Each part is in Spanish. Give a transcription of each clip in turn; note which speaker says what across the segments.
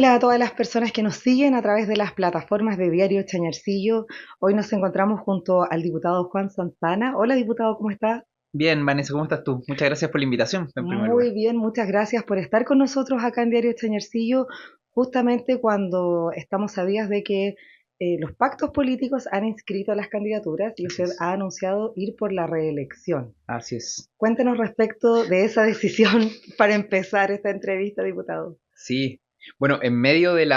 Speaker 1: Hola a todas las personas que nos siguen a través de las plataformas de Diario Chañarcillo. Hoy nos encontramos junto al diputado Juan Santana. Hola diputado, ¿cómo está?
Speaker 2: Bien, Vanessa, ¿cómo estás tú? Muchas gracias por la invitación, en primer
Speaker 1: Muy
Speaker 2: lugar.
Speaker 1: bien, muchas gracias por estar con nosotros acá en Diario Chañarcillo, justamente cuando estamos a días de que los pactos políticos han inscrito las candidaturas y
Speaker 2: Así
Speaker 1: usted
Speaker 2: es.
Speaker 1: ha anunciado ir por la reelección.
Speaker 2: Así es.
Speaker 1: Cuéntenos respecto de esa decisión para empezar esta entrevista, diputado.
Speaker 2: Sí. Bueno, en medio del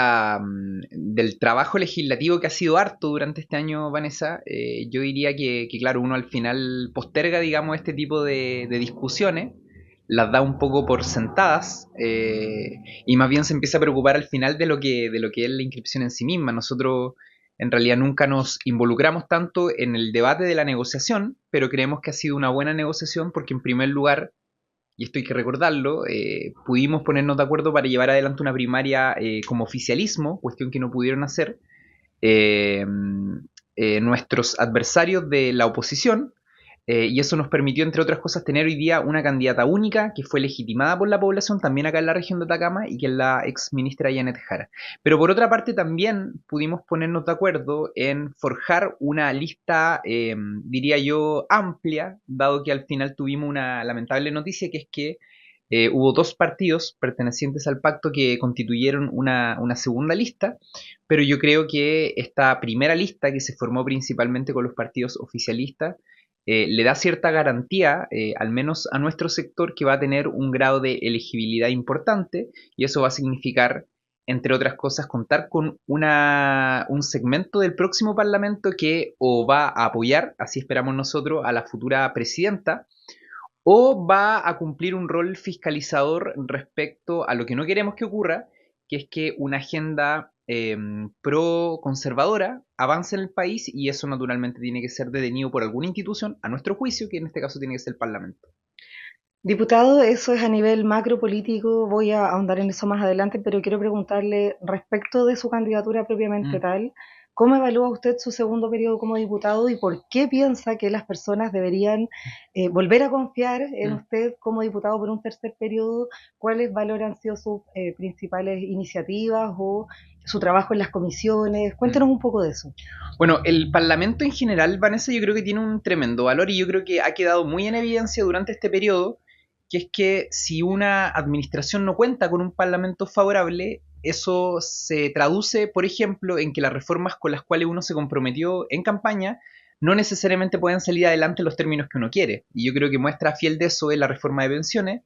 Speaker 2: trabajo legislativo que ha sido harto durante este año, Vanessa, yo diría que, claro, uno al final posterga, digamos, este tipo de discusiones, las da un poco por sentadas, y más bien se empieza a preocupar al final de lo que es la inscripción en sí misma. Nosotros en realidad nunca nos involucramos tanto en el debate de la negociación, pero creemos que ha sido una buena negociación porque en primer lugar, y esto hay que recordarlo, pudimos ponernos de acuerdo para llevar adelante una primaria como oficialismo, cuestión que no pudieron hacer eh, nuestros adversarios de la oposición, y eso nos permitió, entre otras cosas, tener hoy día una candidata única que fue legitimada por la población también acá en la región de Atacama y que es la ex ministra Janet Jara. Pero por otra parte también pudimos ponernos de acuerdo en forjar una lista, diría yo, amplia, dado que al final tuvimos una lamentable noticia, que es que hubo dos partidos pertenecientes al pacto que constituyeron una segunda lista, pero yo creo que esta primera lista, que se formó principalmente con los partidos oficialistas, le da cierta garantía, al menos a nuestro sector, que va a tener un grado de elegibilidad importante, y eso va a significar, entre otras cosas, contar con un segmento del próximo Parlamento que o va a apoyar, así esperamos nosotros, a la futura presidenta, o va a cumplir un rol fiscalizador respecto a lo que no queremos que ocurra, que es que una agenda pro conservadora avance en el país, y eso naturalmente tiene que ser detenido por alguna institución, a nuestro juicio, que en este caso tiene que ser el Parlamento.
Speaker 1: Diputado, eso es a nivel macro político, voy a ahondar en eso más adelante, pero quiero preguntarle respecto de su candidatura propiamente
Speaker 2: Mm,
Speaker 1: tal, ¿cómo evalúa usted su segundo periodo como diputado y por qué piensa que las personas deberían volver a confiar en
Speaker 2: mm.
Speaker 1: usted como diputado por un tercer periodo? ¿Cuáles valores han sido sus principales iniciativas o su trabajo en las comisiones?
Speaker 2: Mm.
Speaker 1: Cuéntenos un poco de eso.
Speaker 2: Bueno, el Parlamento en general, Vanessa, yo creo que tiene un tremendo valor y yo creo que ha quedado muy en evidencia durante este periodo, que es que si una administración no cuenta con un Parlamento favorable, eso se traduce, por ejemplo, en que las reformas con las cuales uno se comprometió en campaña no necesariamente pueden salir adelante en los términos que uno quiere. Y yo creo que muestra fiel de eso es la reforma de pensiones.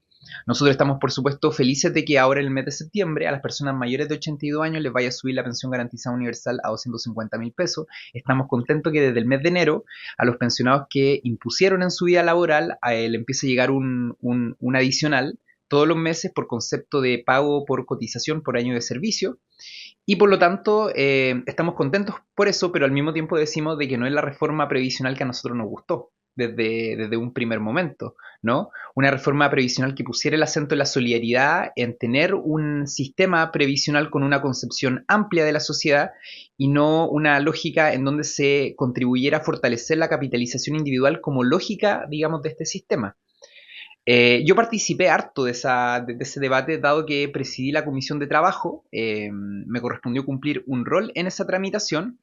Speaker 2: Nosotros estamos, por supuesto, felices de que ahora en el mes de septiembre a las personas mayores de 82 años les vaya a subir la pensión garantizada universal a 250.000 pesos. Estamos contentos que desde el mes de enero a los pensionados que impusieron en su vida laboral a él empiece a llegar un adicional todos los meses por concepto de pago por cotización por año de servicio. Y por lo tanto, estamos contentos por eso, pero al mismo tiempo decimos de que no es la reforma previsional que a nosotros nos gustó desde un primer momento, ¿no? Una reforma previsional que pusiera el acento en la solidaridad, en tener un sistema previsional con una concepción amplia de la sociedad y no una lógica en donde se contribuyera a fortalecer la capitalización individual como lógica, digamos, de este sistema. Yo participé harto de ese debate, dado que presidí la comisión de trabajo, me correspondió cumplir un rol en esa tramitación,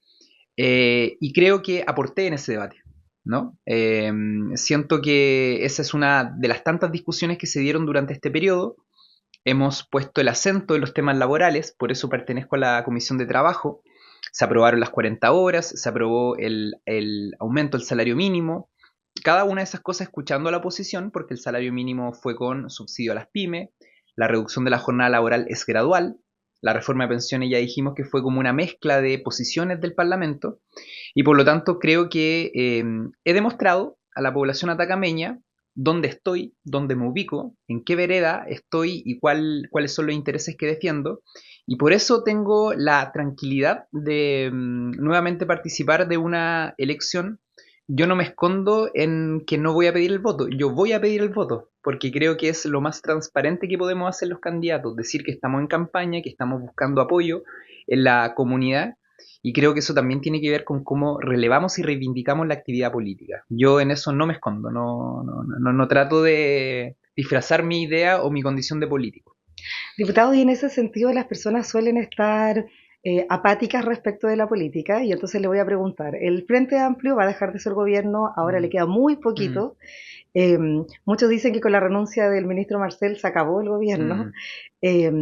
Speaker 2: y creo que aporté en ese debate, ¿no? Siento que esa es una de las tantas discusiones que se dieron durante este periodo. Hemos puesto el acento en los temas laborales, por eso pertenezco a la comisión de trabajo. Se aprobaron las 40 horas, se aprobó el aumento del salario mínimo, cada una de esas cosas escuchando a la oposición, porque el salario mínimo fue con subsidio a las pymes, la reducción de la jornada laboral es gradual, la reforma de pensiones ya dijimos que fue como una mezcla de posiciones del Parlamento, y por lo tanto creo que he demostrado a la población atacameña dónde estoy, dónde me ubico, en qué vereda estoy y cuáles son los intereses que defiendo. Y por eso tengo la tranquilidad de nuevamente participar de una elección. Yo no me escondo en que no voy a pedir el voto, yo voy a pedir el voto, porque creo que es lo más transparente que podemos hacer los candidatos, decir que estamos en campaña, que estamos buscando apoyo en la comunidad, y creo que eso también tiene que ver con cómo relevamos y reivindicamos la actividad política. Yo en eso no me escondo, no trato de disfrazar mi idea o mi condición de político.
Speaker 1: Diputados, y en ese sentido las personas suelen estar apáticas respecto de la política, y entonces le voy a preguntar, el Frente Amplio va a dejar de ser gobierno, ahora le
Speaker 2: Mm,
Speaker 1: queda muy
Speaker 2: mm,
Speaker 1: poquito. Eh, Muchos dicen que con la renuncia del ministro Marcel se acabó el gobierno.
Speaker 2: mm,
Speaker 1: Eh,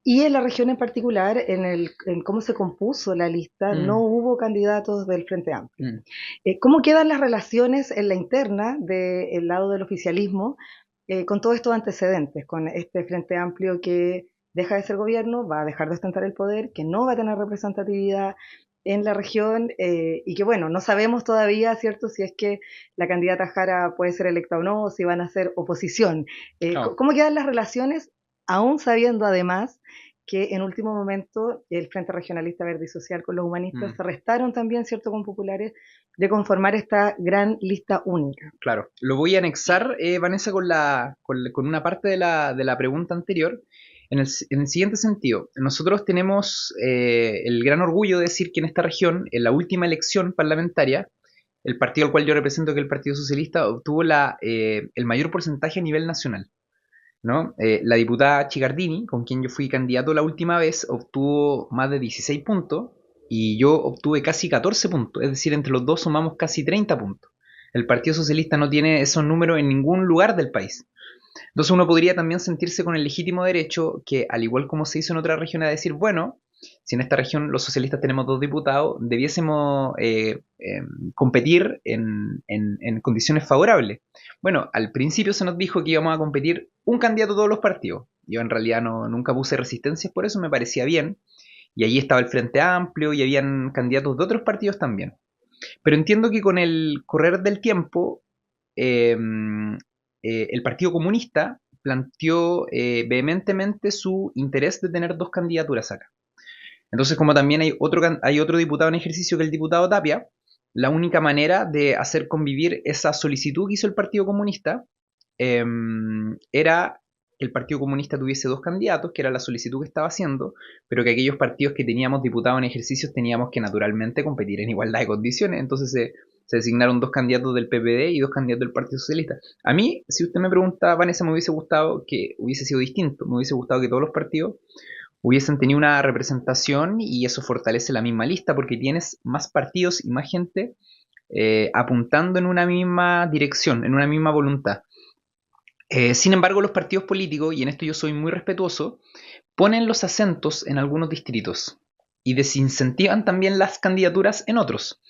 Speaker 1: y en la región en particular, en cómo se compuso la lista, no
Speaker 2: mm,
Speaker 1: hubo candidatos del Frente Amplio.
Speaker 2: mm.
Speaker 1: ¿Cómo quedan las relaciones en la interna del lado del oficialismo con todos estos antecedentes, con este Frente Amplio que deja de ser gobierno, va a dejar de ostentar el poder, que no va a tener representatividad en la región y que bueno, no sabemos todavía, ¿cierto?, si es que la candidata Jara puede ser electa o no, o si van a ser oposición.
Speaker 2: Claro.
Speaker 1: ¿Cómo quedan las relaciones, aún sabiendo además que en último momento el Frente Regionalista Verde y Social con los humanistas
Speaker 2: Mm.
Speaker 1: se restaron también, ¿cierto?, con populares, de conformar esta gran lista única?
Speaker 2: Claro, lo voy a anexar, Vanessa, con una parte de la pregunta anterior, en el siguiente sentido. Nosotros tenemos el gran orgullo de decir que en esta región, en la última elección parlamentaria, el partido al cual yo represento, que es el Partido Socialista, obtuvo el mayor porcentaje a nivel nacional, ¿no? La diputada Chicardini, con quien yo fui candidato la última vez, obtuvo más de 16 puntos y yo obtuve casi 14 puntos, es decir, entre los dos sumamos casi 30 puntos. El Partido Socialista no tiene esos números en ningún lugar del país. Entonces uno podría también sentirse con el legítimo derecho que, al igual como se hizo en otras regiones, a decir, bueno, si en esta región los socialistas tenemos 2 diputados, debiésemos competir en condiciones favorables. Bueno, al principio se nos dijo que íbamos a competir un candidato a todos los partidos. Yo en realidad nunca puse resistencias, por eso me parecía bien. Y allí estaba el Frente Amplio y habían candidatos de otros partidos también. Pero entiendo que con el correr del tiempo, eh, el Partido Comunista planteó vehementemente su interés de tener dos candidaturas acá. Entonces, como también hay otro diputado en ejercicio que el diputado Tapia, la única manera de hacer convivir esa solicitud que hizo el Partido Comunista eh, era que el Partido Comunista tuviese dos candidatos, que era la solicitud que estaba haciendo, pero que aquellos partidos que teníamos diputados en ejercicio teníamos que naturalmente competir en igualdad de condiciones. Entonces se designaron dos candidatos del PPD y dos candidatos del Partido Socialista. A mí, si usted me pregunta, Vanessa, me hubiese gustado que hubiese sido distinto. Me hubiese gustado que todos los partidos hubiesen tenido una representación y eso fortalece la misma lista porque tienes más partidos y más gente apuntando en una misma dirección, en una misma voluntad. Sin embargo, los partidos políticos, y en esto yo soy muy respetuoso, ponen los acentos en algunos distritos y desincentivan también las candidaturas en otros.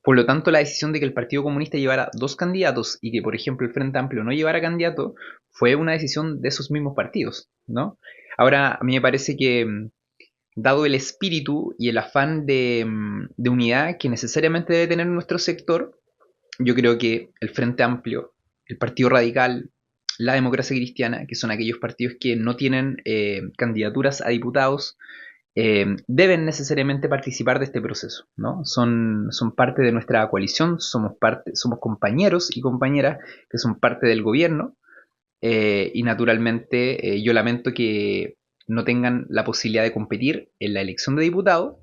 Speaker 2: Por lo tanto, la decisión de que el Partido Comunista llevara dos candidatos y que, por ejemplo, el Frente Amplio no llevara candidato fue una decisión de esos mismos partidos, ¿no? Ahora, a mí me parece que, dado el espíritu y el afán de unidad que necesariamente debe tener nuestro sector, yo creo que el Frente Amplio, el Partido Radical, la Democracia Cristiana, que son aquellos partidos que no tienen candidaturas a diputados, deben necesariamente participar de este proceso, ¿no? Son parte de nuestra coalición, somos compañeros y compañeras que son parte del gobierno, y naturalmente yo lamento que no tengan la posibilidad de competir en la elección de diputados,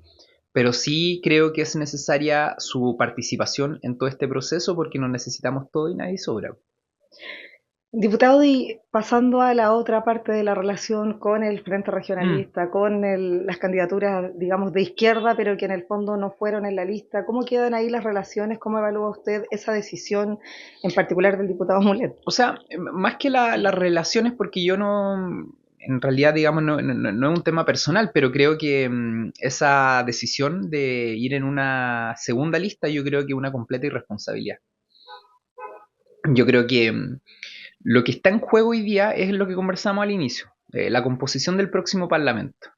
Speaker 2: pero sí creo que es necesaria su participación en todo este proceso porque nos necesitamos todo y nadie sobra.
Speaker 1: Diputado, y pasando a la otra parte de la relación con el Frente
Speaker 2: Mm.
Speaker 1: Regionalista, con las candidaturas, digamos, de izquierda, pero que en el fondo no fueron en la lista, ¿cómo quedan ahí las relaciones? ¿Cómo evalúa usted esa decisión en particular del diputado Mulet?
Speaker 2: O sea, más que las relaciones, porque yo no, en realidad, digamos, no es un tema personal, pero creo que esa decisión de ir en una segunda lista, yo creo que es una completa irresponsabilidad. Yo creo que lo que está en juego hoy día es lo que conversamos al inicio, la composición del próximo Parlamento.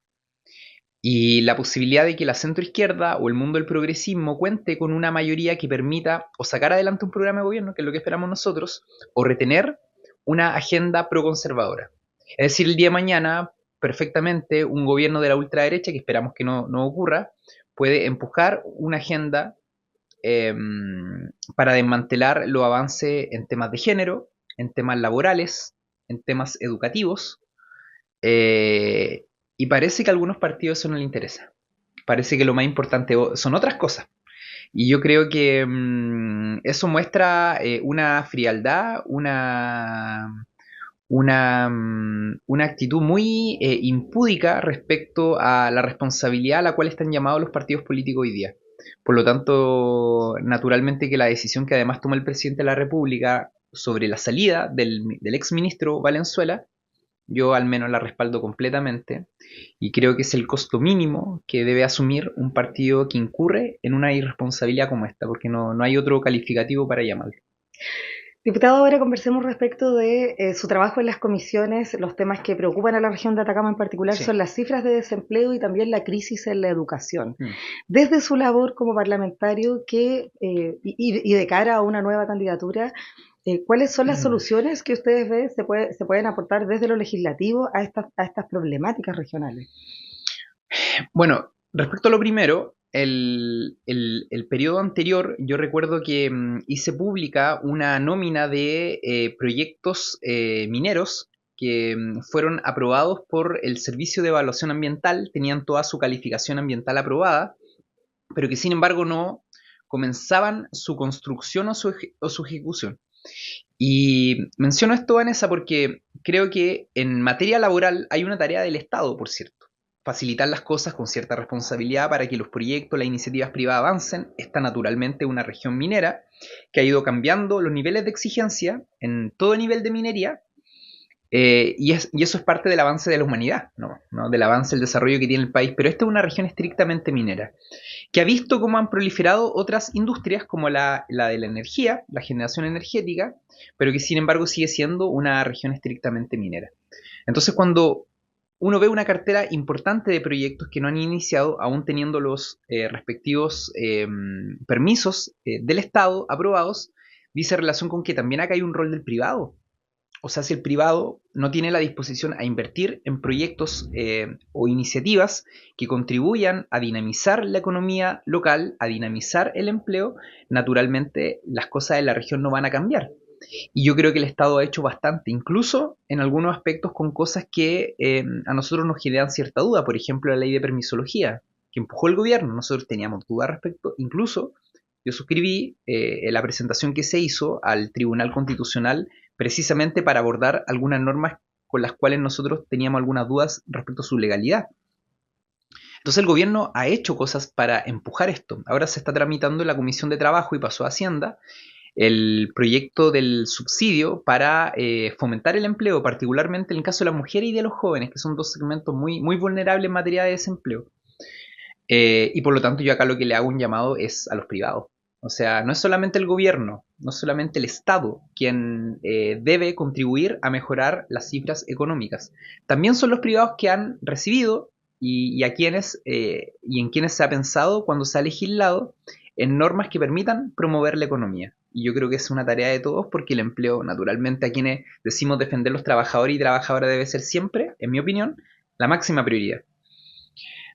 Speaker 2: Y la posibilidad de que la centroizquierda o el mundo del progresismo cuente con una mayoría que permita o sacar adelante un programa de gobierno, que es lo que esperamos nosotros, o retener una agenda proconservadora. Es decir, el día de mañana, perfectamente, un gobierno de la ultraderecha, que esperamos que no ocurra, puede empujar una agenda eh, para desmantelar los avances en temas de género, en temas laborales, en temas educativos, eh, y parece que a algunos partidos eso no les interesa. Parece que lo más importante son otras cosas. Y yo creo que eso muestra una frialdad, una actitud muy impúdica respecto a la responsabilidad a la cual están llamados los partidos políticos hoy día. Por lo tanto, naturalmente que la decisión que además toma el presidente de la República sobre la salida del ex ministro Valenzuela, yo al menos la respaldo completamente y creo que es el costo mínimo que debe asumir un partido que incurre en una irresponsabilidad como esta, porque no hay otro calificativo para llamarlo.
Speaker 1: Diputado, ahora conversemos respecto de su trabajo en las comisiones. Los temas que preocupan a la región de Atacama en particular
Speaker 2: Sí.
Speaker 1: son las cifras de desempleo y también la crisis en la educación.
Speaker 2: Mm.
Speaker 1: Desde su labor como parlamentario y de cara a una nueva candidatura, ¿cuáles son las soluciones que ustedes ven se pueden aportar desde lo legislativo a estas problemáticas regionales?
Speaker 2: Bueno, respecto a lo primero, el periodo anterior, yo recuerdo que hice pública una nómina de proyectos mineros que fueron aprobados por el Servicio de Evaluación Ambiental, tenían toda su calificación ambiental aprobada, pero que sin embargo no comenzaban su construcción o su ejecución. Y menciono esto, Vanessa, porque creo que en materia laboral hay una tarea del Estado, por cierto. Facilitar las cosas con cierta responsabilidad para que los proyectos, las iniciativas privadas avancen. Está naturalmente una región minera que ha ido cambiando los niveles de exigencia en todo nivel de minería. Y eso es parte del avance de la humanidad, ¿no? Del avance, del desarrollo que tiene el país. Pero esta es una región estrictamente minera, que ha visto cómo han proliferado otras industrias como la de la energía, la generación energética, pero que sin embargo sigue siendo una región estrictamente minera. Entonces cuando uno ve una cartera importante de proyectos que no han iniciado, aún teniendo los respectivos permisos del Estado aprobados, dice relación con que también acá hay un rol del privado. O sea, si el privado no tiene la disposición a invertir en proyectos o iniciativas que contribuyan a dinamizar la economía local, a dinamizar el empleo, naturalmente las cosas en la región no van a cambiar. Y yo creo que el Estado ha hecho bastante, incluso en algunos aspectos con cosas que a nosotros nos generan cierta duda. Por ejemplo, la ley de permisología que empujó el gobierno. Nosotros teníamos dudas respecto, incluso yo suscribí la presentación que se hizo al Tribunal Constitucional precisamente para abordar algunas normas con las cuales nosotros teníamos algunas dudas respecto a su legalidad. Entonces el gobierno ha hecho cosas para empujar esto. Ahora se está tramitando en la Comisión de Trabajo y pasó a Hacienda el proyecto del subsidio para fomentar el empleo, particularmente en el caso de las mujeres y de los jóvenes, que son dos segmentos muy, muy vulnerables en materia de desempleo. Y por lo tanto yo acá lo que le hago un llamado es a los privados. O sea, no es solamente el gobierno, no es solamente el Estado quien debe contribuir a mejorar las cifras económicas. También son los privados que han recibido y en quienes se ha pensado cuando se ha legislado en normas que permitan promover la economía. Y yo creo que es una tarea de todos porque el empleo, naturalmente, a quienes decimos defender los trabajadores y trabajadoras debe ser siempre, en mi opinión, la máxima prioridad.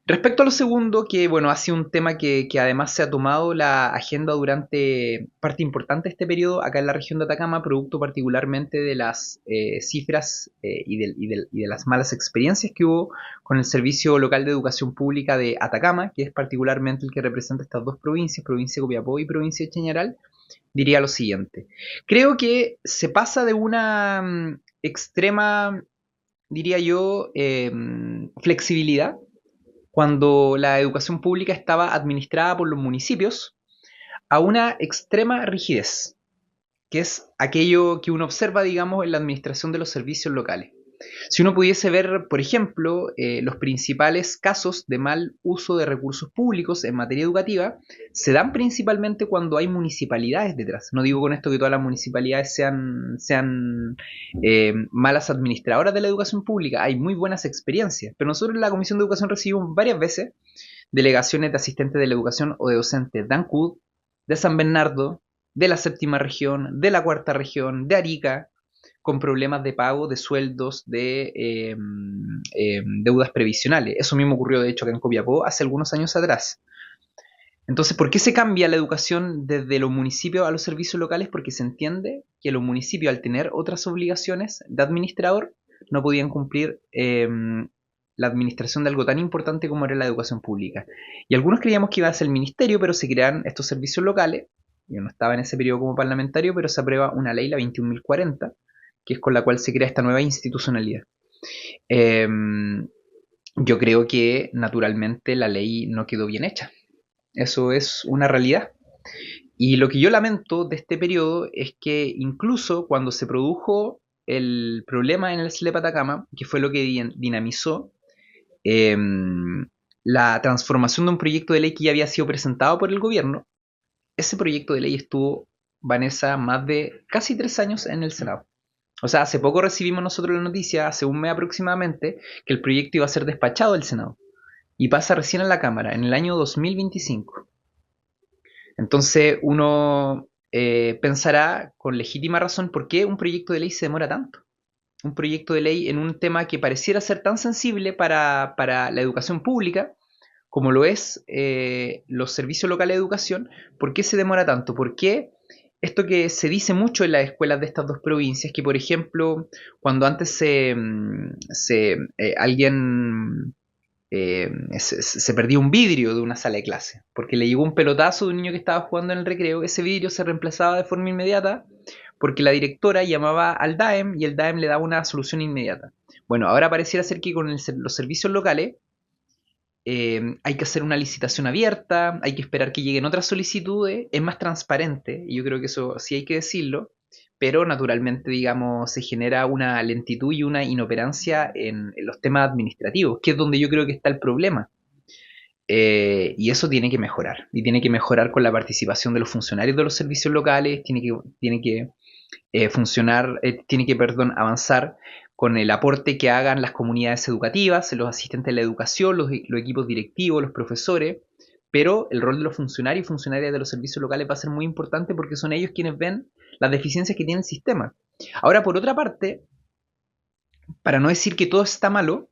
Speaker 2: Respecto a lo segundo, que bueno, ha sido un tema que además se ha tomado la agenda durante parte importante de este periodo acá en la región de Atacama, producto particularmente de las cifras y de las malas experiencias que hubo con el Servicio Local de Educación Pública de Atacama, que es particularmente el que representa estas dos provincias, provincia de Copiapó y provincia de Chañaral. Diría lo siguiente: creo que se pasa de una extrema, diría yo, flexibilidad cuando la educación pública estaba administrada por los municipios, a una extrema rigidez, que es aquello que uno observa, digamos, en la administración de los servicios locales. Si uno pudiese ver, por ejemplo, los principales casos de mal uso de recursos públicos en materia educativa, se dan principalmente cuando hay municipalidades detrás. No digo con esto que todas las municipalidades sean malas administradoras de la educación pública, hay muy buenas experiencias, pero nosotros en la Comisión de Educación recibimos varias veces delegaciones de asistentes de la educación o de docentes de Ancud, de San Bernardo, de la séptima región, de la cuarta región, de Arica, con problemas de pago de sueldos, de deudas previsionales. Eso mismo ocurrió, de hecho, acá en Copiapó hace algunos años atrás. Entonces, ¿por qué se cambia la educación desde los municipios a los servicios locales? Porque se entiende que los municipios, al tener otras obligaciones de administrador, no podían cumplir la administración de algo tan importante como era la educación pública. Y algunos creíamos que iba a ser el ministerio, pero se crean estos servicios locales. Yo no estaba en ese periodo como parlamentario, pero se aprueba una ley, la 21.040, que es con la cual se crea esta nueva institucionalidad. Yo creo que naturalmente la ley no quedó bien hecha. Eso es una realidad. Y lo que yo lamento de este periodo es que incluso cuando se produjo el problema en el SLEP Atacama, que fue lo que dinamizó la transformación de un proyecto de ley que ya había sido presentado por el gobierno, ese proyecto de ley estuvo, Vanessa, más de casi 3 años en el Senado. O sea, hace poco recibimos nosotros la noticia, hace un mes aproximadamente, que el proyecto iba a ser despachado del Senado. Y pasa recién a la Cámara, en el año 2025. Entonces uno pensará con legítima razón por qué un proyecto de ley se demora tanto. Un proyecto de ley en un tema que pareciera ser tan sensible para la educación pública, como lo es los servicios locales de educación, ¿por qué se demora tanto? ¿Por qué esto que se dice mucho en las escuelas de estas dos provincias, que por ejemplo, cuando antes alguien se perdió un vidrio de una sala de clase, porque le llegó un pelotazo de un niño que estaba jugando en el recreo, ese vidrio se reemplazaba de forma inmediata porque la directora llamaba al DAEM y el DAEM le daba una solución inmediata. Bueno, ahora pareciera ser que con los servicios locales hay que hacer una licitación abierta, hay que esperar que lleguen otras solicitudes, es más transparente, y yo creo que eso sí hay que decirlo, pero naturalmente, digamos, se genera una lentitud y una inoperancia en los temas administrativos, que es donde yo creo que está el problema. Y eso tiene que mejorar, y tiene que mejorar con la participación de los funcionarios de los servicios locales, tiene que funcionar, tiene que, perdón, avanzar con el aporte que hagan las comunidades educativas, los asistentes de la educación, los equipos directivos, los profesores, pero el rol de los funcionarios y funcionarias de los servicios locales va a ser muy importante porque son ellos quienes ven las deficiencias que tiene el sistema. Ahora, por otra parte, para no decir que todo está malo,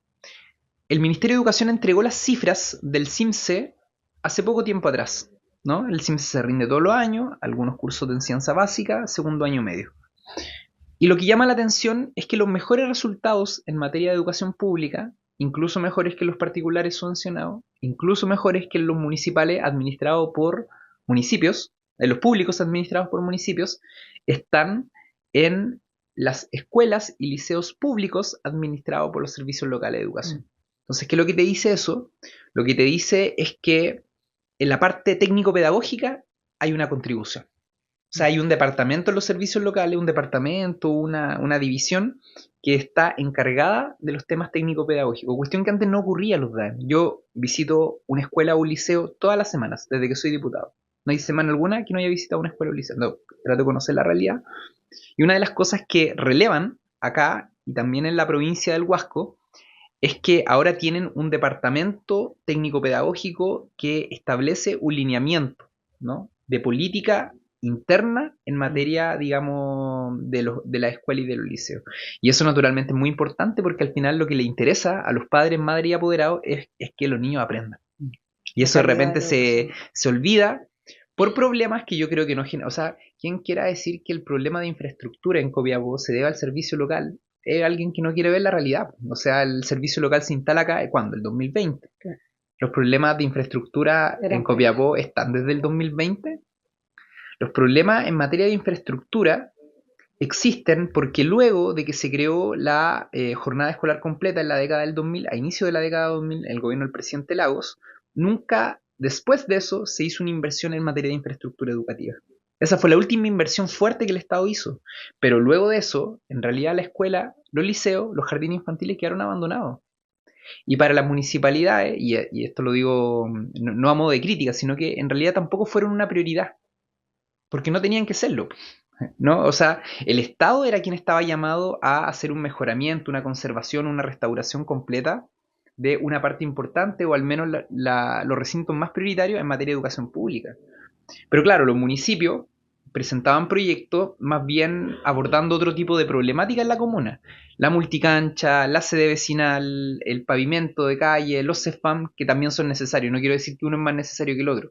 Speaker 2: el Ministerio de Educación entregó las cifras del CIMSE hace poco tiempo atrás, ¿no? El CIMSE se rinde todos los años, algunos cursos de enseñanza básica, segundo año medio. Y lo que llama la atención es que los mejores resultados en materia de educación pública, incluso mejores que los particulares subvencionados, incluso mejores que los municipales administrados por municipios, los públicos administrados por municipios, están en las escuelas y liceos públicos administrados por los servicios locales de educación. Entonces, ¿qué es lo que te dice eso? Lo que te dice es que en la parte técnico-pedagógica hay una contribución. O sea, hay un departamento en los servicios locales, un departamento, una división que está encargada de los temas técnico-pedagógicos, cuestión que antes no ocurría en los DAEM. Yo visito una escuela o un liceo todas las semanas, desde que soy diputado. No hay semana alguna que no haya visitado una escuela o un liceo. No, trato de conocer la realidad. Y una de las cosas que relevan acá, y también en la provincia del Huasco, es que ahora tienen un departamento técnico-pedagógico que establece un lineamiento, ¿no?, de política interna en materia, digamos, de la escuela y de los liceos. Y eso naturalmente es muy importante porque al final lo que le interesa a los padres, madres y apoderados es que los niños aprendan. Y eso de repente se olvida por problemas que yo creo que no generan. O sea, quien quiera decir que el problema de infraestructura en Copiapó se debe al servicio local es alguien que no quiere ver la realidad. O sea, el servicio local se instala acá, ¿cuándo? El 2020. Claro. Los problemas de infraestructura en Copiapó están desde el 2020. Los problemas en materia de infraestructura existen porque luego de que se creó la jornada escolar completa en la década del 2000, a inicio de la década del 2000, el gobierno del presidente Lagos, nunca después de eso se hizo una inversión en materia de infraestructura educativa. Esa fue la última inversión fuerte que el Estado hizo. Pero luego de eso, en realidad la escuela, los liceos, los jardines infantiles quedaron abandonados. Y para las municipalidades, y esto lo digo no a modo de crítica, sino que en realidad tampoco fueron una prioridad. Porque no tenían que serlo, ¿no? O sea, el Estado era quien estaba llamado a hacer un mejoramiento, una conservación, una restauración completa de una parte importante, o al menos los recintos más prioritarios en materia de educación pública. Pero claro, los municipios presentaban proyectos más bien abordando otro tipo de problemática en la comuna. La multicancha, la sede vecinal, el pavimento de calle, los CEFAM, que también son necesarios. No quiero decir que uno es más necesario que el otro.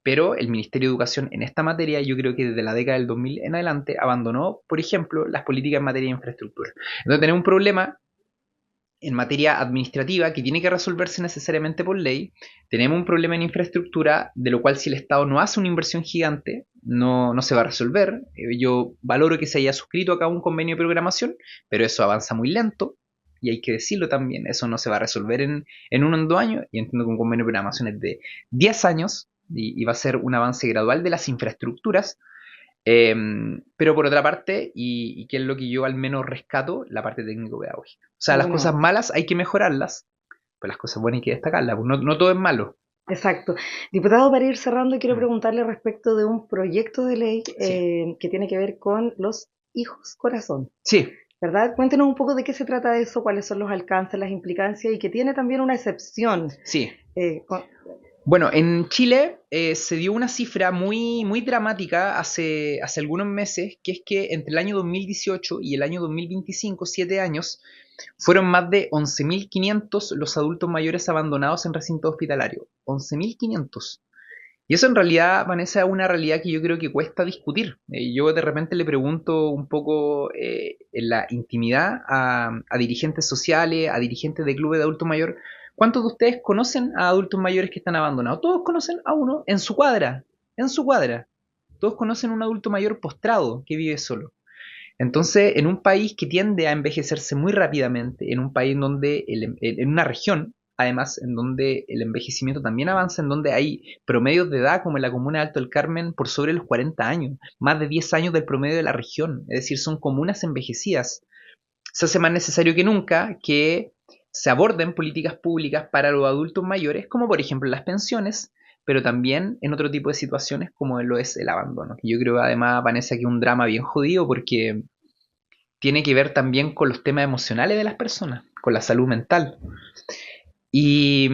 Speaker 2: Pero el Ministerio de Educación en esta materia, yo creo que desde la década del 2000 en adelante, abandonó, por ejemplo, las políticas en materia de infraestructura. Entonces tenemos un problema en materia administrativa que tiene que resolverse necesariamente por ley. Tenemos un problema en infraestructura, de lo cual si el Estado no hace una inversión gigante, no se va a resolver. Yo valoro que se haya suscrito acá un convenio de programación, pero eso avanza muy lento, y hay que decirlo también, eso no se va a resolver en 1 o en 2 años, y entiendo que un convenio de programación es de 10 años, y va a ser un avance gradual de las infraestructuras. Pero por otra parte, y que es lo que yo al menos rescato, la parte técnico-pedagógica. O sea, las
Speaker 1: Bueno,
Speaker 2: cosas malas hay que mejorarlas, pero las cosas buenas hay que destacarlas, pues no todo es malo.
Speaker 1: exacto. Diputado, para ir cerrando, quiero
Speaker 2: Mm.
Speaker 1: preguntarle respecto de un proyecto de ley
Speaker 2: Sí,
Speaker 1: que tiene que ver con los hijos corazón,
Speaker 2: sí,
Speaker 1: ¿verdad? Cuéntenos un poco de qué se trata eso, cuáles son los alcances, las implicancias y que tiene también una excepción.
Speaker 2: sí.
Speaker 1: eh, con-
Speaker 2: Bueno, en Chile se dio una cifra muy dramática hace algunos meses, que es que entre el año 2018 y el año 2025, 7 años, fueron más de 11.500 los adultos mayores abandonados en recintos hospitalarios. 11.500. Y eso en realidad, Vanessa, es una realidad que yo creo que cuesta discutir. Yo de repente le pregunto un poco en la intimidad a dirigentes sociales, a dirigentes de clubes de adultos mayores, ¿cuántos de ustedes conocen a adultos mayores que están abandonados? Todos conocen a uno en su cuadra, en su cuadra. Todos conocen a un adulto mayor postrado que vive solo. Entonces, en un país que tiende a envejecerse muy rápidamente, en un país en donde, en una región, además, en donde el envejecimiento también avanza, en donde hay promedios de edad, como en la comuna de Alto del Carmen, por sobre los 40 años, más de 10 años del promedio de la región, es decir, son comunas envejecidas. Se hace más necesario que nunca que se aborden políticas públicas para los adultos mayores, como por ejemplo las pensiones, pero también en otro tipo de situaciones como lo es el abandono. Yo creo además, Vanessa, que es un drama bien jodido porque tiene que ver también con los temas emocionales de las personas, con la salud mental. Y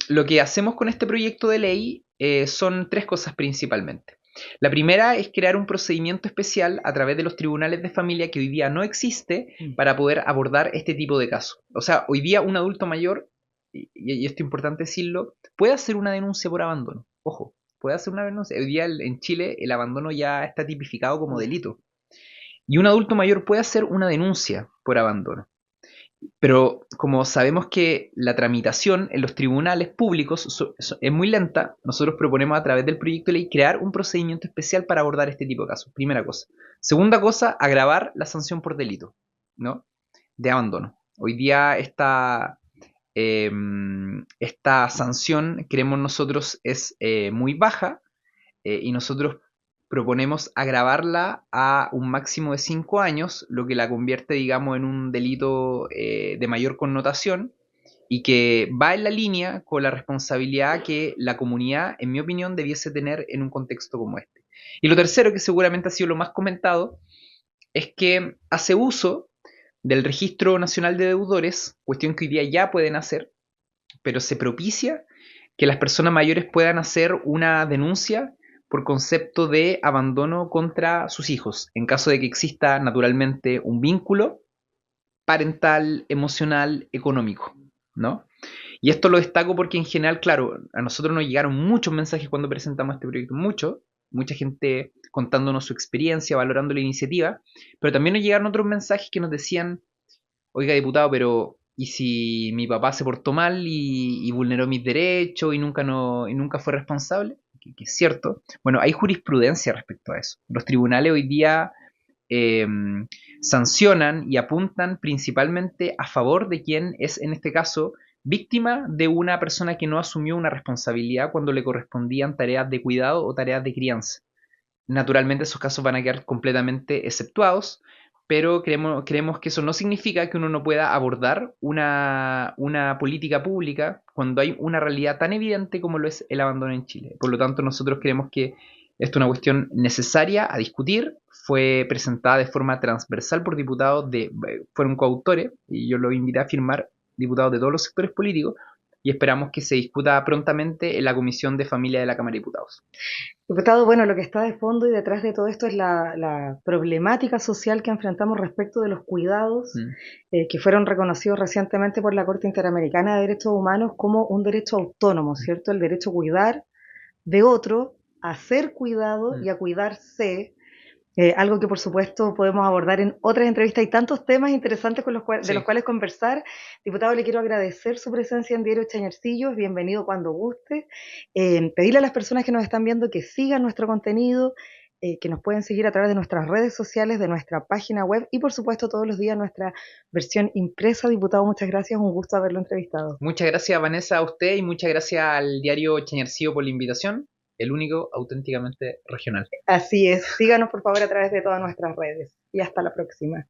Speaker 2: lo que hacemos con este proyecto de ley son 3 cosas principalmente. La primera es crear un procedimiento especial a través de los tribunales de familia que hoy día no existe para poder abordar este tipo de casos. O sea, hoy día un adulto mayor, y esto es importante decirlo, puede hacer una denuncia por abandono. Ojo, puede hacer una denuncia. Hoy día en Chile el abandono ya está tipificado como delito. Y un adulto mayor puede hacer una denuncia por abandono. Pero como sabemos que la tramitación en los tribunales públicos es muy lenta, nosotros proponemos a través del proyecto de ley crear un procedimiento especial para abordar este tipo de casos. Primera cosa. Segunda cosa, agravar la sanción por delito, ¿no? De abandono. Hoy día eh, esta sanción, creemos nosotros, es muy baja, y nosotros proponemos agravarla a un máximo de 5 años, lo que la convierte, digamos, en un delito de mayor connotación y que va en la línea con la responsabilidad que la comunidad, en mi opinión, debiese tener en un contexto como este. Y lo tercero, que seguramente ha sido lo más comentado, es que hace uso del Registro Nacional de Deudores, cuestión que hoy día ya pueden hacer, pero se propicia que las personas mayores puedan hacer una denuncia por concepto de abandono contra sus hijos, en caso de que exista naturalmente un vínculo parental, emocional, económico, ¿no? Y esto lo destaco porque en general, claro, a nosotros nos llegaron muchos mensajes cuando presentamos este proyecto, mucha gente contándonos su experiencia, valorando la iniciativa, pero también nos llegaron otros mensajes que nos decían, oiga, diputado, pero ¿y si mi papá se portó mal y vulneró mis derechos y nunca fue responsable? Que es cierto. Bueno, hay jurisprudencia respecto a eso. Los tribunales hoy día eh, sancionan y apuntan principalmente a favor de quien es, en este caso, víctima de una persona que no asumió una responsabilidad cuando le correspondían tareas de cuidado o tareas de crianza. Naturalmente esos casos van a quedar completamente exceptuados, pero creemos que eso no significa que uno no pueda abordar una política pública cuando hay una realidad tan evidente como lo es el abandono en Chile. Por lo tanto, nosotros creemos que esto es una cuestión necesaria a discutir. Fue presentada de forma transversal por diputados fueron coautores, y yo lo invité a firmar, diputados de todos los sectores políticos, y esperamos que se discuta prontamente en la Comisión de Familia de la Cámara de Diputados.
Speaker 1: Diputado, bueno, lo que está de fondo y detrás de todo esto es la problemática social que enfrentamos respecto de los cuidados
Speaker 2: Mm.
Speaker 1: que fueron reconocidos recientemente por la Corte Interamericana de Derechos Humanos como un derecho autónomo, ¿cierto? El derecho a cuidar de otro, a ser cuidado y a cuidarse. Algo que por supuesto podemos abordar en otras entrevistas. Hay tantos temas interesantes de los
Speaker 2: Sí.
Speaker 1: cuales conversar. Diputado, le quiero agradecer su presencia en Diario Chañarcillos, bienvenido cuando guste. Pedirle a las personas que nos están viendo que sigan nuestro contenido, que nos pueden seguir a través de nuestras redes sociales, de nuestra página web y por supuesto todos los días nuestra versión impresa. Diputado, muchas gracias, un gusto haberlo entrevistado.
Speaker 2: Muchas gracias, Vanessa, a usted, y muchas gracias al diario Chañarcillo por la invitación, el único auténticamente regional.
Speaker 1: Así es, síganos por favor a través de todas nuestras redes y hasta la próxima.